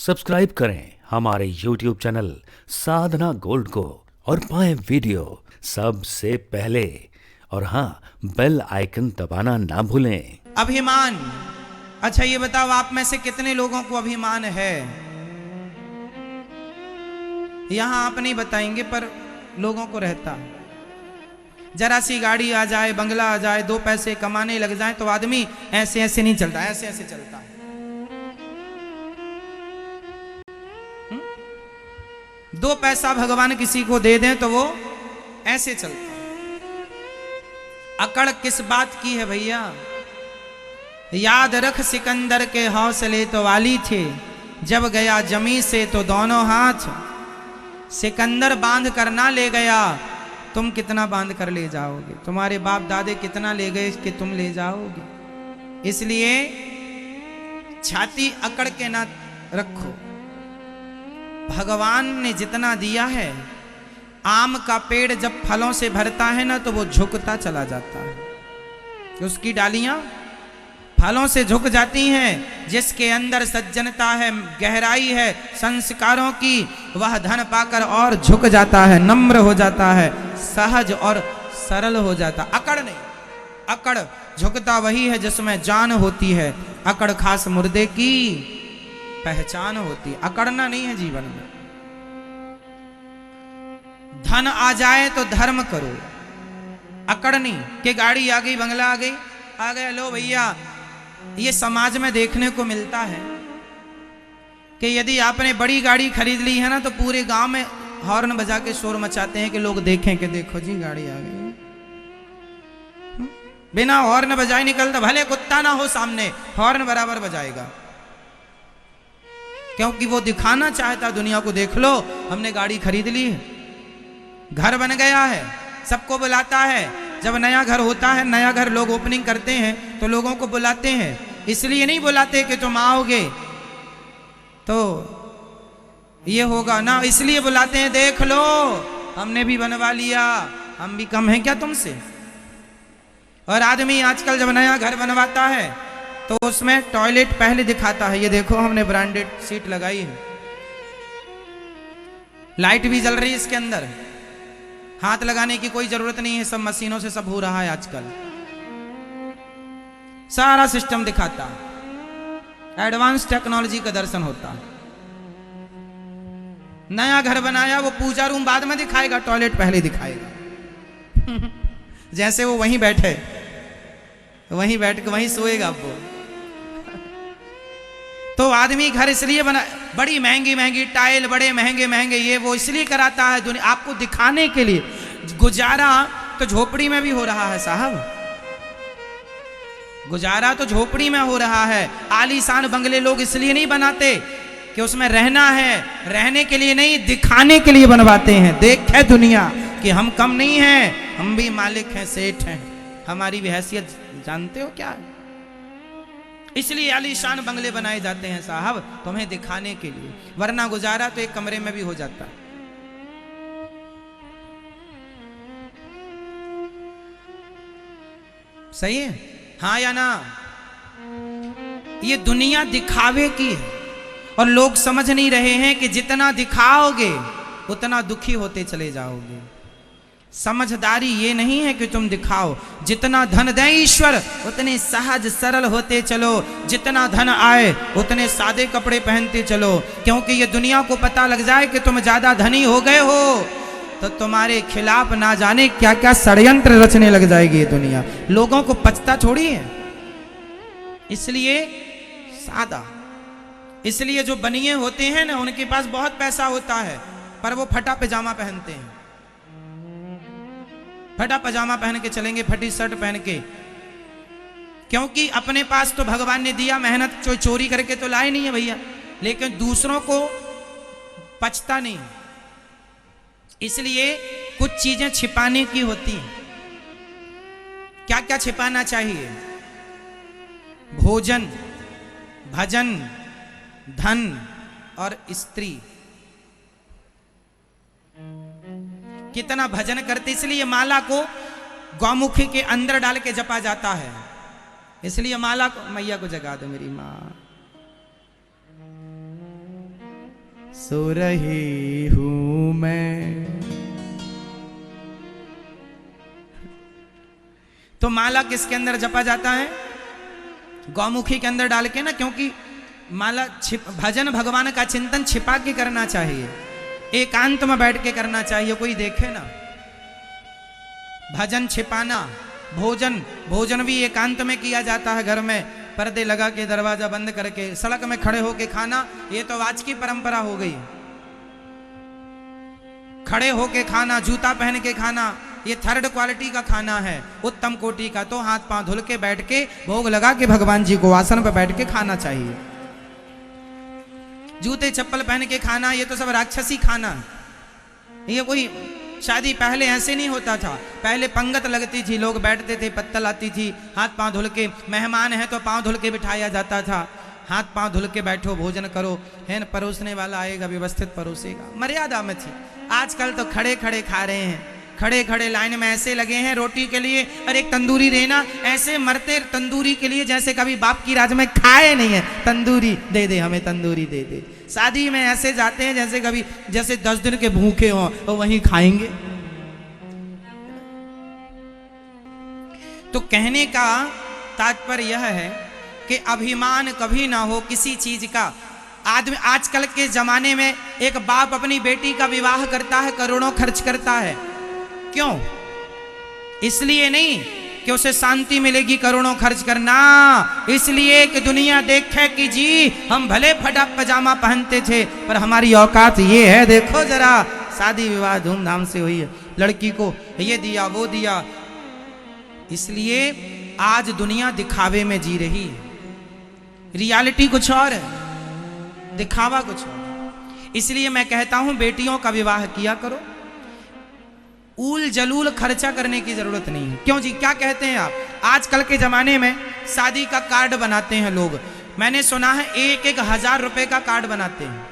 Subscribe करें हमारे YouTube channel साधना gold को और पाएं वीडियो सबसे पहले। और हाँ, बेल आइकन दबाना ना भूलें। अभिमान। अच्छा ये बताओ, आप में से कितने लोगों को अभिमान है? यहां आप नहीं बताएंगे पर लोगों को रहता। जरा सी गाड़ी आ जाए, बंगला आ जाए, दो पैसे कमाने लग जाए तो आदमी ऐसे ऐसे नहीं चलता, ऐसे ऐसे चलता है। दो पैसा भगवान किसी को दे दें तो वो ऐसे चलता है। अकड़ किस बात की है भैया? याद रख सिकंदर के हौसले तो वाली थे, जब गया जमी से तो दोनों हाथ। सिकंदर बांध कर ना ले गया, तुम कितना बांध कर ले जाओगे? तुम्हारे बाप दादे कितना ले गए कि तुम ले जाओगे? इसलिए छाती अकड़ के ना रखो। भगवान ने जितना दिया है, आम का पेड़ जब फलों से भरता है ना तो वो झुकता चला जाता है, उसकी डालियां फलों से झुक जाती हैं। जिसके अंदर सज्जनता है, गहराई है संस्कारों की, वह धन पाकर और झुक जाता है, नम्र हो जाता है, सहज और सरल हो जाता। अकड़ नहीं, अकड़ झुकता वही है जिसमें जान होती है। अकड़ खास मुर्दे की पहचान होती है। अकड़ना नहीं है जीवन में। धन आ जाए तो धर्म करो, अकड़ नहीं कि गाड़ी आ गई, बंगला आ गई, आ गया, लो भैया। ये समाज में देखने को मिलता है कि यदि आपने बड़ी गाड़ी खरीद ली है ना तो पूरे गांव में हॉर्न बजा के शोर मचाते हैं कि लोग देखें कि देखो जी गाड़ी आ गई। बिना हॉर्न बजाए निकलता, भले कुत्ता ना हो सामने, हॉर्न बराबर बजाएगा, क्योंकि वो दिखाना चाहता दुनिया को, देख लो हमने गाड़ी खरीद ली है, घर बन गया है, सबको बुलाता है। जब नया घर होता है, नया घर लोग ओपनिंग करते हैं तो लोगों को बुलाते हैं। इसलिए नहीं बुलाते कि तुम आओगे तो ये होगा ना, इसलिए बुलाते हैं देख लो हमने भी बनवा लिया, हम भी कम हैं क्या तुमसे? और आदमी आजकल जब नया घर बनवाता है तो उसमें टॉयलेट पहले दिखाता है, ये देखो हमने ब्रांडेड सीट लगाई है, लाइट भी जल रही है इसके अंदर, हाथ लगाने की कोई जरूरत नहीं है, सब मशीनों से सब हो रहा है आजकल। सारा सिस्टम दिखाता, एडवांस टेक्नोलॉजी का दर्शन होता। नया घर बनाया, वो पूजा रूम बाद में दिखाएगा, टॉयलेट पहले दिखाएगा। जैसे वो वहीं बैठे, वहीं बैठ के वहीं सोएगा वो। तो आदमी घर इसलिए बना, बड़ी महंगी महंगी टाइल, बड़े महंगे महंगे ये वो इसलिए कराता है दुनिया आपको दिखाने के लिए। गुजारा तो झोपड़ी में भी हो रहा है साहब, गुजारा तो झोपड़ी में हो रहा है। आलीशान बंगले लोग इसलिए नहीं बनाते कि उसमें रहना है, रहने के लिए नहीं, दिखाने के लिए बनवाते हैं। देखे दुनिया कि हम कम नहीं हैं, हम भी मालिक हैं, सेठ हैं, हमारी भी हैसियत जानते हो क्या है? इसलिए आलीशान बंगले बनाए जाते हैं साहब, तुम्हें दिखाने के लिए, वरना गुजारा तो एक कमरे में भी हो जाता है। सही है? हाँ या ना? ये दुनिया दिखावे की है और लोग समझ नहीं रहे हैं कि जितना दिखाओगे उतना दुखी होते चले जाओगे। समझदारी ये नहीं है कि तुम दिखाओ, जितना धन दे ईश्वर उतने सहज सरल होते चलो, जितना धन आए उतने सादे कपड़े पहनते चलो, क्योंकि ये दुनिया को पता लग जाए कि तुम ज्यादा धनी हो गए हो तो तुम्हारे खिलाफ ना जाने क्या क्या षड्यंत्र रचने लग जाएगी ये दुनिया। लोगों को पचता छोड़ी है, इसलिए सादा। इसलिए जो बनिए होते हैं ना, उनके पास बहुत पैसा होता है पर वो फटा पैजामा पहनते हैं, फटा पजामा पहन के चलेंगे, फटी शर्ट पहन के, क्योंकि अपने पास तो भगवान ने दिया, मेहनत चोरी करके तो लाए नहीं है भैया, लेकिन दूसरों को पचता नहीं, इसलिए कुछ चीजें छिपाने की होती हैं। क्या क्या छिपाना चाहिए? भोजन, भजन, धन और स्त्री। कितना भजन करते, इसलिए माला को गौमुखी के अंदर डाल के जपा जाता है, इसलिए माला को, मैया को जगा दो मेरी माँ, सो रही हूं मैं। तो माला किसके अंदर जपा जाता है? गौमुखी के अंदर डाल के ना, क्योंकि माला भजन भगवान का चिंतन छिपा के करना चाहिए, एकांत में बैठ के करना चाहिए, कोई देखे ना। भजन छिपाना, भोजन भी एकांत में किया जाता है, घर में पर्दे लगा के दरवाजा बंद करके, सड़क में खड़े होके खाना, ये तो आज की परंपरा हो गई। खड़े होके खाना, जूता पहन के खाना, ये थर्ड क्वालिटी का खाना है, उत्तम कोटि का। तो हाथ पांव धुल के बैठ के भोग लगा के भगवान जी को आसन पर बैठ के खाना चाहिए। जूते चप्पल पहन के खाना, ये तो सब राक्षसी खाना। ये कोई शादी पहले ऐसे नहीं होता था। पहले पंगत लगती थी, लोग बैठते थे, पत्तल आती थी, हाथ पांव धुल के, मेहमान है तो पांव धुल के बिठाया जाता था। हाथ पांव धुल के बैठो, भोजन करो, है न, परोसने वाला आएगा, व्यवस्थित परोसेगा, मर्यादा में थी। आजकल तो खड़े खड़े खा रहे हैं, खड़े खड़े लाइन में ऐसे लगे हैं रोटी के लिए। अरे एक तंदूरी देना, ऐसे मरते तंदूरी के लिए जैसे कभी बाप की राज में खाए नहीं है। तंदूरी दे दे, हमें तंदूरी दे दे। शादी में ऐसे जाते हैं जैसे कभी, जैसे 10 दिन के भूखे हों और वहीं खाएंगे। तो कहने का तात्पर्य यह है कि अभिमान कभी ना हो किसी चीज का। आदमी आजकल के जमाने में एक बाप अपनी बेटी का विवाह करता है, करोड़ों खर्च करता है। क्यों? इसलिए नहीं कि उसे शांति मिलेगी करोड़ों खर्च करना, इसलिए कि दुनिया देखे कि जी हम भले फटा पजामा पहनते थे पर हमारी औकात ये है। देखो जरा, शादी विवाह धूमधाम से हुई है, लड़की को ये दिया वो दिया। इसलिए आज दुनिया दिखावे में जी रही है। रियलिटी कुछ और है, दिखावा कुछ और। इसलिए मैं कहता हूं बेटियों का विवाह किया करो, ऊल जलूल खर्चा करने की जरूरत नहीं है। क्यों जी, क्या कहते हैं आप? आजकल के जमाने में शादी का कार्ड बनाते हैं लोग। मैंने सुना है 1,000 रुपए का कार्ड बनाते हैं,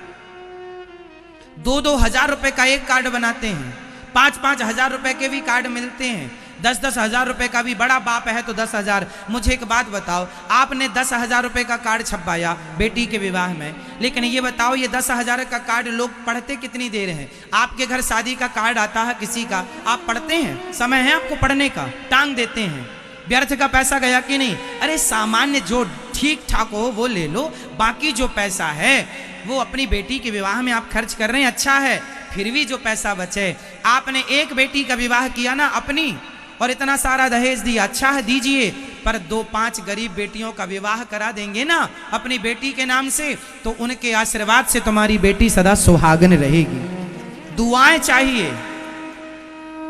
2-2 हजार रुपए का एक कार्ड बनाते हैं, 5-5 हजार रुपए के भी कार्ड मिलते हैं, 10-10 हजार रुपए का भी। बड़ा बाप है तो 10,000। मुझे एक बात बताओ, आपने 10,000 रुपए का कार्ड छपवाया बेटी के विवाह में, लेकिन ये बताओ ये 10,000 का कार्ड लोग पढ़ते कितनी देर है? आपके घर शादी का कार्ड आता है किसी का, आप पढ़ते हैं? समय है आपको पढ़ने का? टांग देते हैं। व्यर्थ का पैसा गया कि नहीं? अरे सामान्य जो ठीक ठाक हो वो ले लो, बाकी जो पैसा है वो अपनी बेटी के विवाह में आप खर्च कर रहे हैं, अच्छा है। फिर भी जो पैसा बचे, आपने एक बेटी का विवाह किया ना अपनी, और इतना सारा दहेज दिया, अच्छा है दीजिए, पर 2-5 गरीब बेटियों का विवाह करा देंगे ना अपनी बेटी के नाम से, तो उनके आशीर्वाद से तुम्हारी बेटी सदा सुहागन रहेगी। दुआएं चाहिए।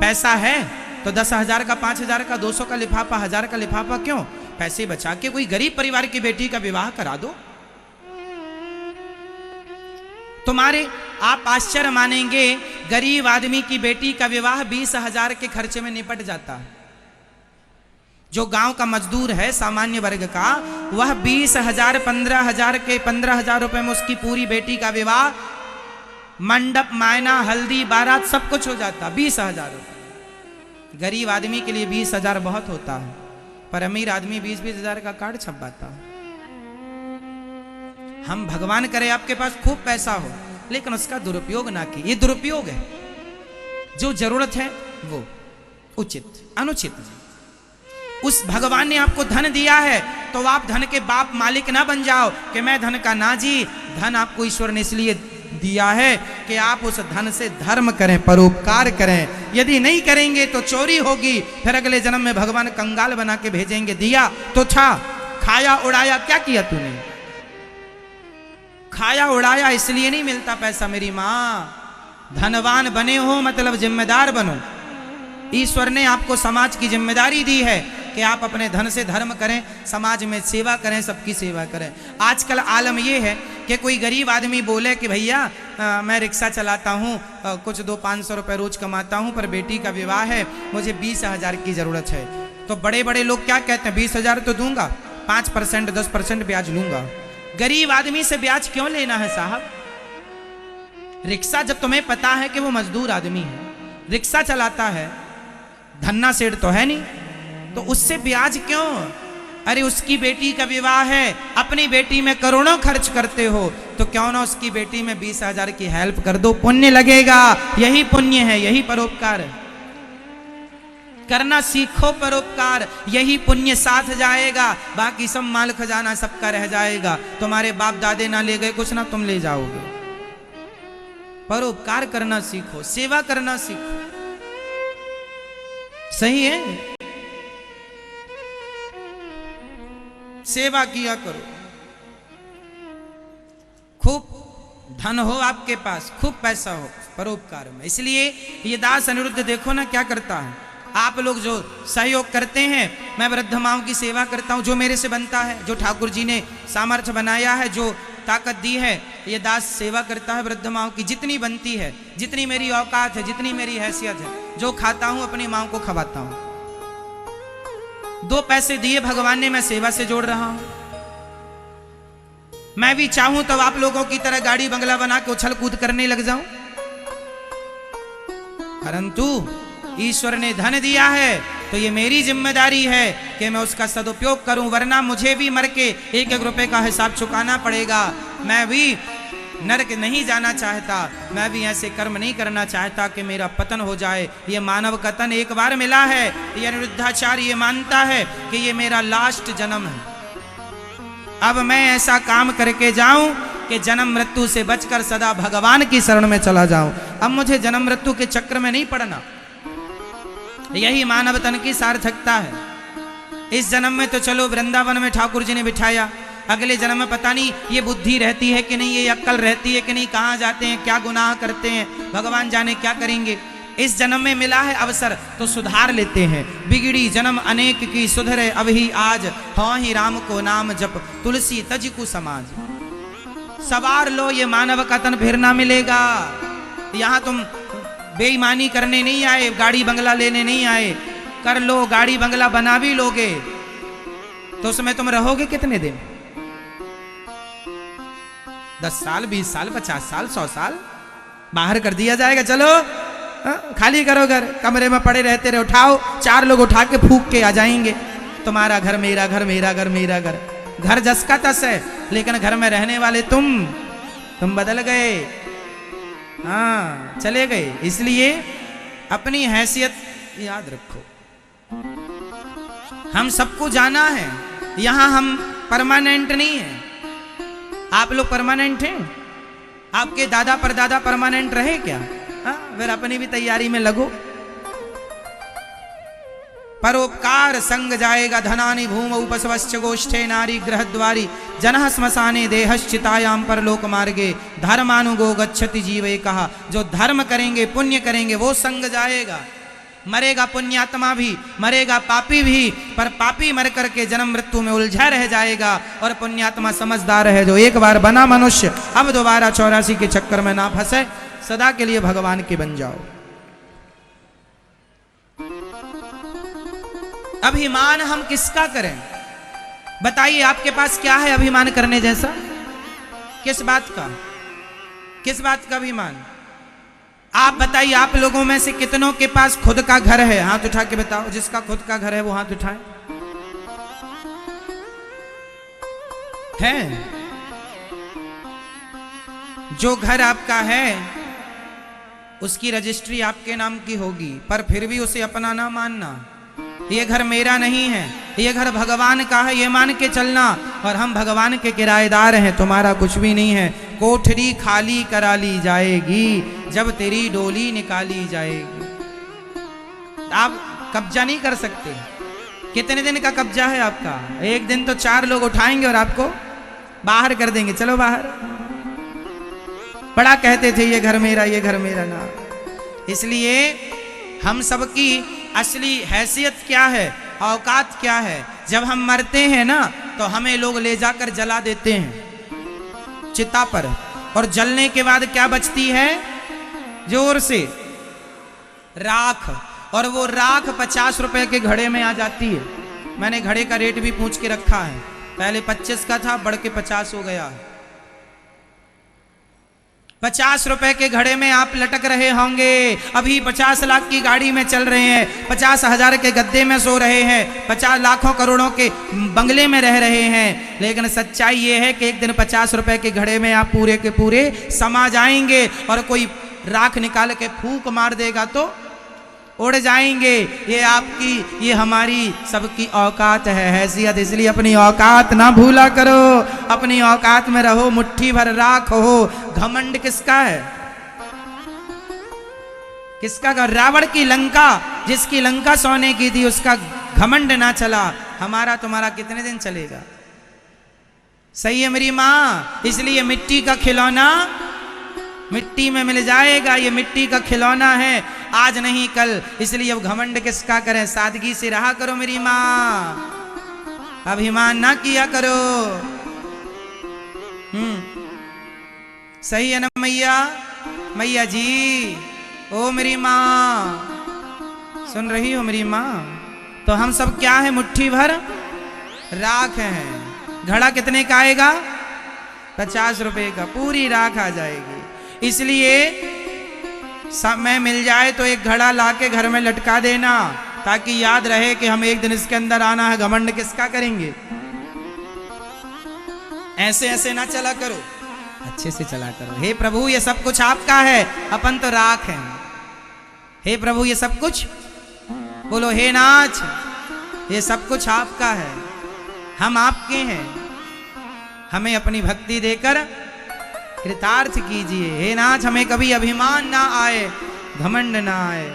पैसा है तो 10,000 का, 5,000 का, 200 का लिफाफा, 1,000 का लिफाफा, क्यों? पैसे बचा के कोई गरीब परिवार की बेटी का विवाह करा दो। तुम्हारे, आप आश्चर्य मानेंगे, गरीब आदमी की बेटी का विवाह 20,000 के खर्चे में निपट जाता है। जो गांव का मजदूर है सामान्य वर्ग का, वह 20,000, 15,000 के 15,000 रुपए में उसकी पूरी बेटी का विवाह, मंडप, मायना, हल्दी, बारात सब कुछ हो जाता। 20,000 रुपए। गरीब आदमी के लिए 20,000 बहुत होता है, पर अमीर आदमी 20-20 हजार का कार्ड छपवाता है। हम भगवान करे आपके पास खूब पैसा हो, लेकिन उसका दुरुपयोग ना की। ये दुरुपयोग है। जो जरूरत है वो उचित, अनुचित। उस भगवान ने आपको धन दिया है तो आप धन के बाप मालिक ना बन जाओ कि मैं धन का ना जी। धन आपको ईश्वर ने इसलिए दिया है कि आप उस धन से धर्म करें, परोपकार करें। यदि नहीं करेंगे तो चोरी होगी, फिर अगले जन्म में भगवान कंगाल बना के भेजेंगे। दिया तो था, खाया उड़ाया, क्या किया तूने? खाया उड़ाया इसलिए नहीं मिलता पैसा मेरी माँ। धनवान बने हो मतलब जिम्मेदार बनो। ईश्वर ने आपको समाज की जिम्मेदारी दी है कि आप अपने धन से धर्म करें, समाज में सेवा करें, सबकी सेवा करें। आजकल आलम यह है कि कोई गरीब आदमी बोले कि भैया मैं रिक्शा चलाता हूँ, कुछ 200-500 रुपये रोज कमाता हूँ, पर बेटी का विवाह है, मुझे 20,000 की ज़रूरत है। तो बड़े बड़े लोग क्या कहते हैं, 20,000 तो दूंगा, 5%, 10% ब्याज लूंगा। गरीब आदमी से ब्याज क्यों लेना है साहब? रिक्शा, जब तुम्हें पता है कि वो मजदूर आदमी है, रिक्शा चलाता है, धन्ना सेठ तो है नहीं, तो उससे ब्याज क्यों? अरे उसकी बेटी का विवाह है, अपनी बेटी में करोड़ों खर्च करते हो, तो क्यों ना उसकी बेटी में 20,000 की हेल्प कर दो, पुण्य लगेगा। यही पुण्य है, यही परोपकार है। करना सीखो परोपकार, यही पुण्य साथ जाएगा। बाकी सब माल खजाना सबका रह जाएगा। तुम्हारे बाप दादे ना ले गए कुछ, ना तुम ले जाओगे। परोपकार करना सीखो, सेवा करना सीखो। सही है, सेवा किया करो। खूब धन हो आपके पास, खूब पैसा हो, परोपकार में। इसलिए ये दास अनिरुद्ध देखो ना क्या करता है। आप लोग जो सहयोग करते हैं, मैं वृद्ध माओं की सेवा करता हूं, जो मेरे से बनता है, जो ठाकुर जी ने सामर्थ्य बनाया है, जो ताकत दी है, ये दास सेवा करता है वृद्ध माओं की। जितनी बनती है, जितनी मेरी औकात है, जितनी मेरी हैसियत है, जो खाता हूं अपनी माओं को खवाता हूं। 2 पैसे दिए भगवान ने, मैं सेवा से जोड़ रहा हूं। मैं भी चाहूं तो आप लोगों की तरह गाड़ी बंगला बना के उछल कूद करने लग जाऊं, परंतु ईश्वर ने धन दिया है तो ये मेरी जिम्मेदारी है कि मैं उसका सदुपयोग करूं, वरना मुझे भी मर के 1-1 रुपए का हिसाब चुकाना पड़ेगा। मैं भी नरक नहीं जाना चाहता, मैं भी ऐसे कर्म नहीं करना चाहता कि मेरा पतन हो जाए। ये मानव कतन एक बार मिला है। ये अनिरुद्धाचार्य ये मानता है कि ये मेरा लास्ट जन्म है। अब मैं ऐसा काम करके जाऊं कि जन्म मृत्यु से बचकर सदा भगवान की शरण में चला जाऊं। अब मुझे जन्म मृत्यु के चक्र में नहीं पड़ना। यही मानव तन की सार्थकता है। इस जन्म में तो चलो वृंदावन में ठाकुर जी ने बिठाया, अगले जन्म में पता नहीं ये बुद्धि रहती है कि नहीं, ये अक्ल रहती है कि नहीं, कहाँ जाते हैं, क्या गुनाह करते हैं, भगवान जाने क्या करेंगे। इस जन्म में मिला है अवसर तो सुधार लेते हैं। बिगड़ी जन्म अनेक की सुधरे अब ही आज, हाँ ही राम को नाम जप तुलसी तज को समाज। सवार लो, ये मानव का तन फिर ना मिलेगा। यहाँ तुम बेईमानी करने नहीं आए, गाड़ी बंगला लेने नहीं आए। कर लो, गाड़ी बंगला बना भी लोगे तो उसमें तुम रहोगे कितने दिन? 10 साल, 20 साल, 50 साल, 100 साल बाहर कर दिया जाएगा। चलो खाली करो घर, कमरे में पड़े रहते रहे, उठाओ 4 लोग उठा के फूंक के आ जाएंगे। तुम्हारा घर मेरा घर, मेरा घर मेरा घर। घर जस का तस है, लेकिन घर में रहने वाले तुम बदल गए, हाँ चले गए। इसलिए अपनी हैसियत याद रखो। हम सबको जाना है, यहां हम परमानेंट नहीं है। आप लोग परमानेंट हैं? आपके दादा परदादा परमानेंट रहे क्या? हाँ, फिर अपनी भी तैयारी में लगो। परोपकार संग जाएगा धनानि भूम उपसवश्च गोष्ठे नारी गृह द्वारी जनः श्मशाने देहश्चितायाम परलोक मार्गे धर्मानुगो गच्छति जीवे। कहा जो धर्म करेंगे, पुण्य करेंगे, वो संग जाएगा। मरेगा पुण्यात्मा भी, मरेगा पापी भी, पर पापी मर करके जन्म मृत्यु में उलझा रह जाएगा, और पुण्यात्मा समझदार है जो एक बार बना मनुष्य अब दोबारा 84 के चक्कर में ना फंसे, सदा के लिए भगवान के बन जाओ। अभिमान हम किसका करें? बताइए, आपके पास क्या है अभिमान करने जैसा? किस बात का? किस बात का अभिमान? आप बताइए, आप लोगों में से कितनों के पास खुद का घर है? हाथ उठा के बताओ। जिसका खुद का घर है वो हाथ उठाए। है? जो घर आपका है उसकी रजिस्ट्री आपके नाम की होगी, पर फिर भी उसे अपना ना मानना। ये घर मेरा नहीं है, ये घर भगवान का है, ये मान के चलना। और हम भगवान के किराएदार हैं, तुम्हारा कुछ भी नहीं है। कोठरी खाली करा ली जाएगी जब तेरी डोली निकाली जाएगी। आप कब्जा नहीं कर सकते। कितने दिन का कब्जा है आपका? एक दिन तो 4 लोग उठाएंगे और आपको बाहर कर देंगे। चलो बाहर। बड़ा कहते थे ये घर मेरा, ये घर मेरा ना। इसलिए हम सबकी असली हैसियत क्या है, औकात क्या है? जब हम मरते हैं ना तो हमें लोग ले जाकर जला देते हैं चिता पर, और जलने के बाद क्या बचती है? जोर से राख। और वो राख 50 रुपए के घड़े में आ जाती है। मैंने घड़े का रेट भी पूछ के रखा है, पहले 25 का था, बढ़ के 50 हो गया। 50 रुपए के घड़े में आप लटक रहे होंगे, अभी 50 लाख की गाड़ी में चल रहे हैं, 50,000 के गद्दे में सो रहे हैं, 50 लाखों करोड़ों के बंगले में रह रहे हैं, लेकिन सच्चाई ये है कि एक दिन 50 रुपए के घड़े में आप पूरे के पूरे समा जाएंगे और कोई राख निकाल के फूंक मार देगा तो उड़ जाएंगे। ये आपकी, ये हमारी सबकी औकात है, हैसियत, इसलिए अपनी औकात ना भूला करो, अपनी औकात में रहो, मुट्ठी भर राख हो। घमंड किसका है? किसका? रावण की लंका, जिसकी लंका सोने की थी, उसका घमंड ना चला, हमारा तुम्हारा कितने दिन चलेगा? सही है मेरी माँ। इसलिए मिट्टी का खिलौना मिट्टी में मिल जाएगा, ये मिट्टी का खिलौना है, आज नहीं कल। इसलिए अब घमंड किसका करें, सादगी से रहा करो मेरी माँ, अभिमान ना किया करो। सही है ना मैया? मैया जी, ओ मेरी माँ, सुन रही हो मेरी माँ? तो हम सब क्या है? मुट्ठी भर राख है। घड़ा कितने का आएगा? 50 रुपए का, पूरी राख आ जाएगी। इसलिए समय मिल जाए तो एक घड़ा लाके घर में लटका देना, ताकि याद रहे कि हम एक दिन इसके अंदर आना है। घमंड किसका करेंगे? ऐसे ऐसे ना चला करो, अच्छे से चला करो। हे प्रभु, ये सब कुछ आपका है, अपन तो राख हैं। हे प्रभु, ये सब कुछ, बोलो हे नाथ, ये सब कुछ आपका है, हम आपके हैं, हमें अपनी भक्ति देकर कृतार्थ कीजिए। हे नाथ, हमें कभी अभिमान ना आए, घमंड ना आए।